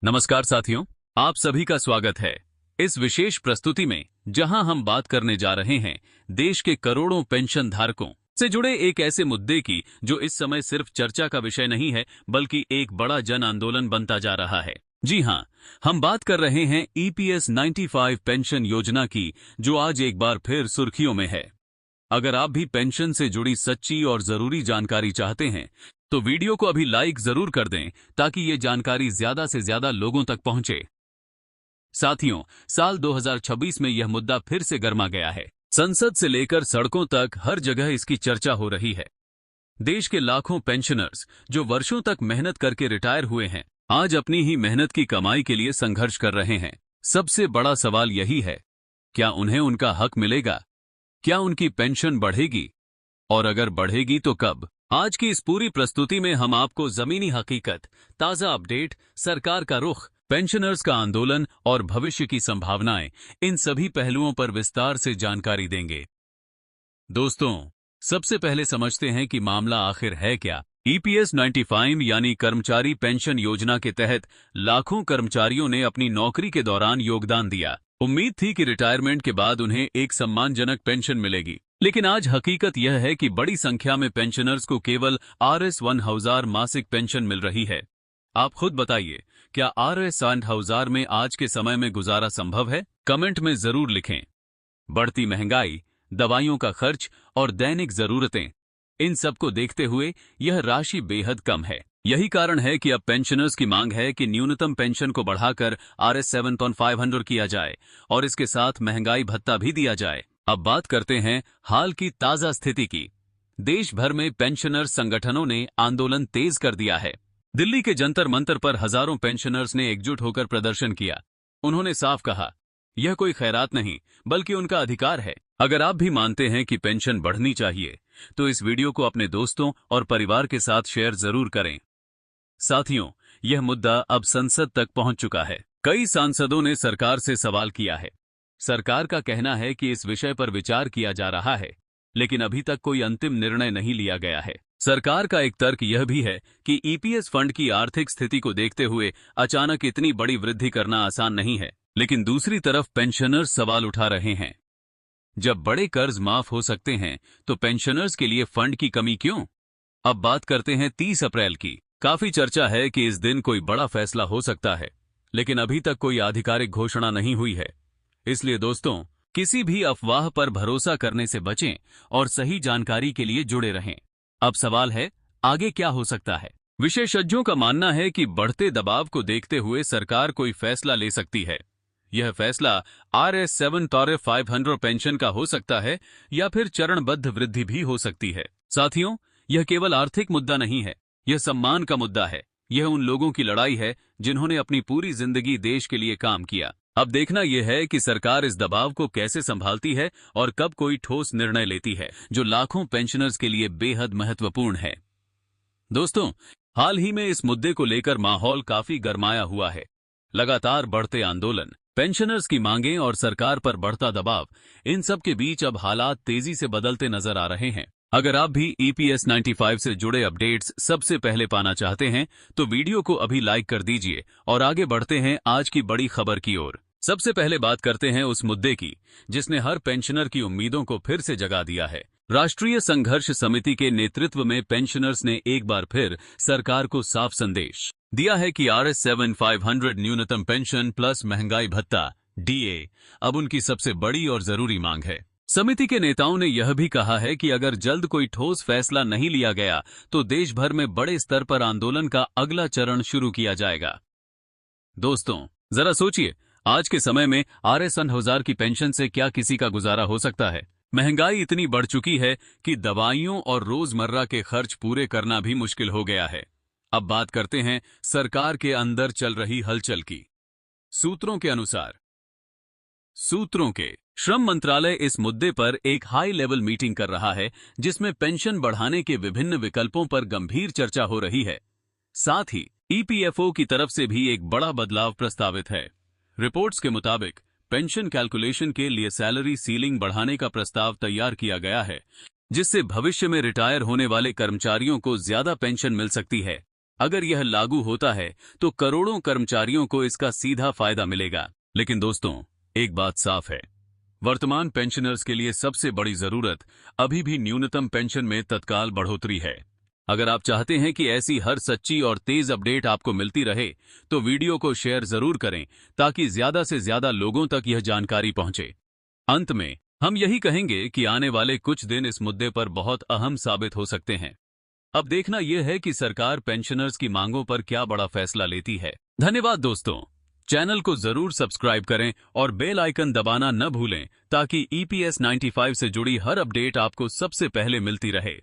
नमस्कार साथियों, आप सभी का स्वागत है इस विशेष प्रस्तुति में, जहां हम बात करने जा रहे हैं देश के करोड़ों पेंशन धारकों से जुड़े एक ऐसे मुद्दे की जो इस समय सिर्फ चर्चा का विषय नहीं है बल्कि एक बड़ा जन आंदोलन बनता जा रहा है। जी हां, हम बात कर रहे हैं ईपीएस 95 पेंशन योजना की, जो आज एक बार फिर सुर्खियों में है। अगर आप भी पेंशन से जुड़ी सच्ची और जरूरी जानकारी चाहते हैं तो वीडियो को अभी लाइक जरूर कर दें ताकि ये जानकारी ज्यादा से ज्यादा लोगों तक पहुंचे। साथियों, साल 2026 में यह मुद्दा फिर से गर्मा गया है। संसद से लेकर सड़कों तक हर जगह इसकी चर्चा हो रही है। देश के लाखों पेंशनर्स जो वर्षों तक मेहनत करके रिटायर हुए हैं, आज अपनी ही मेहनत की कमाई के लिए संघर्ष कर रहे हैं। सबसे बड़ा सवाल यही है, क्या उन्हें उनका हक मिलेगा? क्या उनकी पेंशन बढ़ेगी? और अगर बढ़ेगी तो कब? आज की इस पूरी प्रस्तुति में हम आपको जमीनी हकीकत, ताजा अपडेट, सरकार का रुख, पेंशनर्स का आंदोलन और भविष्य की संभावनाएं, इन सभी पहलुओं पर विस्तार से जानकारी देंगे। दोस्तों, सबसे पहले समझते हैं कि मामला आखिर है क्या। ईपीएस 95 यानी कर्मचारी पेंशन योजना के तहत लाखों कर्मचारियों ने अपनी नौकरी के दौरान योगदान दिया। उम्मीद थी कि रिटायरमेंट के बाद उन्हें एक सम्मानजनक पेंशन मिलेगी, लेकिन आज हकीकत यह है कि बड़ी संख्या में पेंशनर्स को केवल RS 1000 मासिक पेंशन मिल रही है। आप खुद बताइए, क्या RS 1000 में आज के समय में गुजारा संभव है? कमेंट में जरूर लिखें। बढ़ती महंगाई, दवाइयों का खर्च और दैनिक जरूरतें, इन सबको देखते हुए यह राशि बेहद कम है। यही कारण है कि अब पेंशनर्स की मांग है कि न्यूनतम पेंशन को बढ़ाकर RS 7500 किया जाए और इसके साथ महंगाई भत्ता भी दिया जाए। अब बात करते हैं हाल की ताजा स्थिति की। देश भर में पेंशनर्स संगठनों ने आंदोलन तेज कर दिया है। दिल्ली के जंतर मंतर पर हजारों पेंशनर्स ने एकजुट होकर प्रदर्शन किया। उन्होंने साफ कहा, यह कोई खैरात नहीं बल्कि उनका अधिकार है। अगर आप भी मानते हैं कि पेंशन बढ़नी चाहिए तो इस वीडियो को अपने दोस्तों और परिवार के साथ शेयर जरूर करें। साथियों, यह मुद्दा अब संसद तक पहुंच चुका है। कई सांसदों ने सरकार से सवाल किया है। सरकार का कहना है कि इस विषय पर विचार किया जा रहा है, लेकिन अभी तक कोई अंतिम निर्णय नहीं लिया गया है। सरकार का एक तर्क यह भी है कि ईपीएस फंड की आर्थिक स्थिति को देखते हुए अचानक इतनी बड़ी वृद्धि करना आसान नहीं है। लेकिन दूसरी तरफ पेंशनर्स सवाल उठा रहे हैं, जब बड़े कर्ज माफ हो सकते हैं तो पेंशनर्स के लिए फंड की कमी क्यों? अब बात करते हैं 30 अप्रैल की। काफी चर्चा है कि इस दिन कोई बड़ा फैसला हो सकता है, लेकिन अभी तक कोई आधिकारिक घोषणा नहीं हुई है। इसलिए दोस्तों, किसी भी अफवाह पर भरोसा करने से बचें और सही जानकारी के लिए जुड़े रहें। अब सवाल है, आगे क्या हो सकता है? विशेषज्ञों का मानना है कि बढ़ते दबाव को देखते हुए सरकार कोई फैसला ले सकती है। यह फैसला RS 7500 पेंशन का हो सकता है या फिर चरणबद्ध वृद्धि भी हो सकती है। साथियों, यह केवल आर्थिक मुद्दा नहीं है, यह सम्मान का मुद्दा है। यह उन लोगों की लड़ाई है जिन्होंने अपनी पूरी जिंदगी देश के लिए काम किया। अब देखना यह है कि सरकार इस दबाव को कैसे संभालती है और कब कोई ठोस निर्णय लेती है, जो लाखों पेंशनर्स के लिए बेहद महत्वपूर्ण है। दोस्तों, हाल ही में इस मुद्दे को लेकर माहौल काफी गरमाया हुआ है। लगातार बढ़ते आंदोलन, पेंशनर्स की मांगें और सरकार पर बढ़ता दबाव, इन सब के बीच अब हालात तेजी से बदलते नजर आ रहे हैं। अगर आप भी ईपीएस 95 से जुड़े अपडेट्स सबसे पहले पाना चाहते हैं तो वीडियो को अभी लाइक कर दीजिए और आगे बढ़ते हैं आज की बड़ी खबर की ओर। सबसे पहले बात करते हैं उस मुद्दे की जिसने हर पेंशनर की उम्मीदों को फिर से जगा दिया है। राष्ट्रीय संघर्ष समिति के नेतृत्व में पेंशनर्स ने एक बार फिर सरकार को साफ संदेश दिया है कि RS 7500 न्यूनतम पेंशन प्लस महंगाई भत्ता DA अब उनकी सबसे बड़ी और जरूरी मांग है। समिति के नेताओं ने यह भी कहा है कि अगर जल्द कोई ठोस फैसला नहीं लिया गया तो देश भर में बड़े स्तर पर आंदोलन का अगला चरण शुरू किया जाएगा। दोस्तों, जरा सोचिए, आज के समय में RS 1000 की पेंशन से क्या किसी का गुजारा हो सकता है? महंगाई इतनी बढ़ चुकी है कि दवाइयों और रोजमर्रा के खर्च पूरे करना भी मुश्किल हो गया है। अब बात करते हैं सरकार के अंदर चल रही हलचल की। सूत्रों के श्रम मंत्रालय इस मुद्दे पर एक हाई लेवल मीटिंग कर रहा है जिसमें पेंशन बढ़ाने के विभिन्न विकल्पों पर गंभीर चर्चा हो रही है। साथ ही EPFO की तरफ से भी एक बड़ा बदलाव प्रस्तावित है। रिपोर्ट्स के मुताबिक पेंशन कैलकुलेशन के लिए सैलरी सीलिंग बढ़ाने का प्रस्ताव तैयार किया गया है, जिससे भविष्य में रिटायर होने वाले कर्मचारियों को ज्यादा पेंशन मिल सकती है। अगर यह लागू होता है तो करोड़ों कर्मचारियों को इसका सीधा फायदा मिलेगा। लेकिन दोस्तों, एक बात साफ है, वर्तमान पेंशनर्स के लिए सबसे बड़ी जरूरत अभी भी न्यूनतम पेंशन में तत्काल बढ़ोतरी है। अगर आप चाहते हैं कि ऐसी हर सच्ची और तेज अपडेट आपको मिलती रहे तो वीडियो को शेयर जरूर करें ताकि ज्यादा से ज्यादा लोगों तक यह जानकारी पहुंचे। अंत में हम यही कहेंगे कि आने वाले कुछ दिन इस मुद्दे पर बहुत अहम साबित हो सकते हैं। अब देखना यह है कि सरकार पेंशनर्स की मांगों पर क्या बड़ा फैसला लेती है। धन्यवाद दोस्तों, चैनल को जरूर सब्सक्राइब करें और बेल आइकन दबाना न भूलें ताकि EPS 95 से जुड़ी हर अपडेट आपको सबसे पहले मिलती रहे।